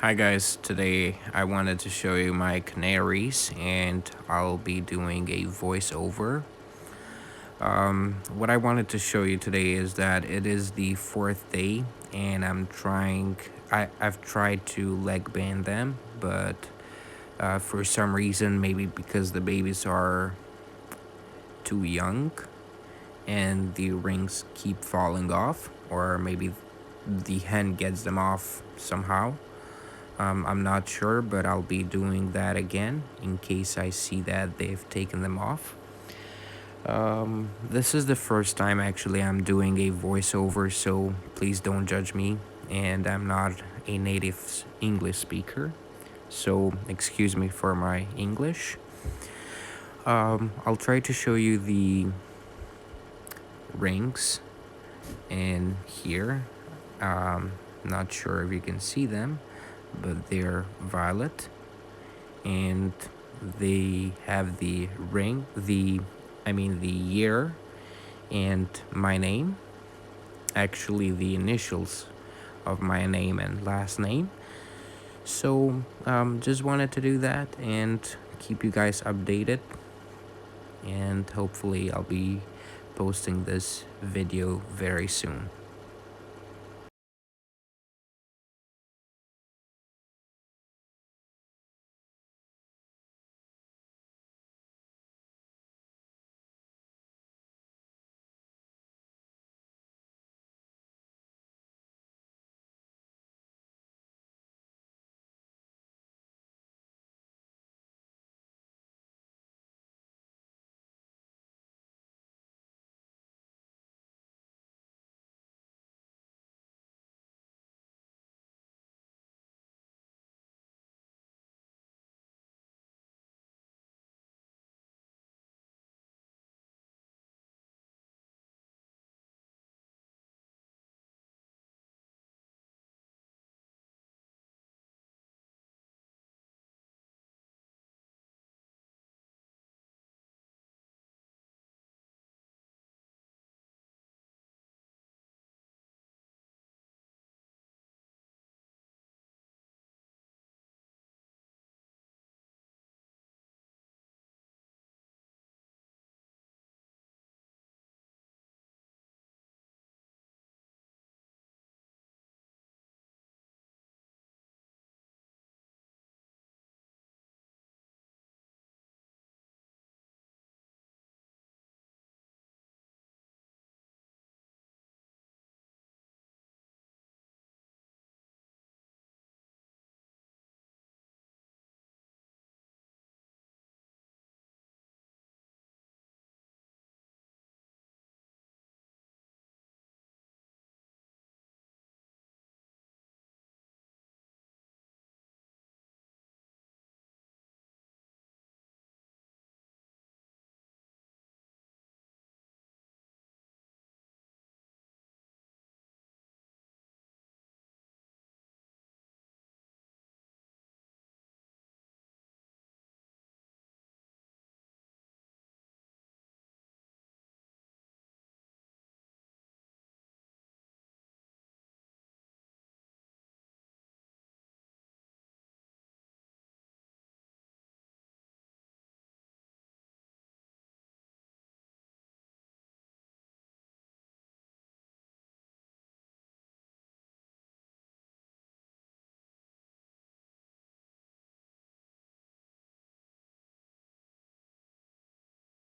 Hi guys, today I wanted to show you my canaries and I'll be doing a voiceover. What I wanted to show you today is that it is the fourth day and I've tried to leg band them, but for some reason, maybe because the babies are too young and the rings keep falling off, or maybe the hen gets them off somehow. I'm not sure, but I'll be doing that again in case I see that they've taken them off. This is the first time actually I'm doing a voiceover, so please don't judge me. And I'm not a native English speaker, so excuse me for my English. I'll try to show you the rings in here. Not sure if you can see them, but they're violet and they have the ring, the year and my name, actually the initials of my name and last name. So just wanted to do that and keep you guys updated, and hopefully I'll be posting this video very soon.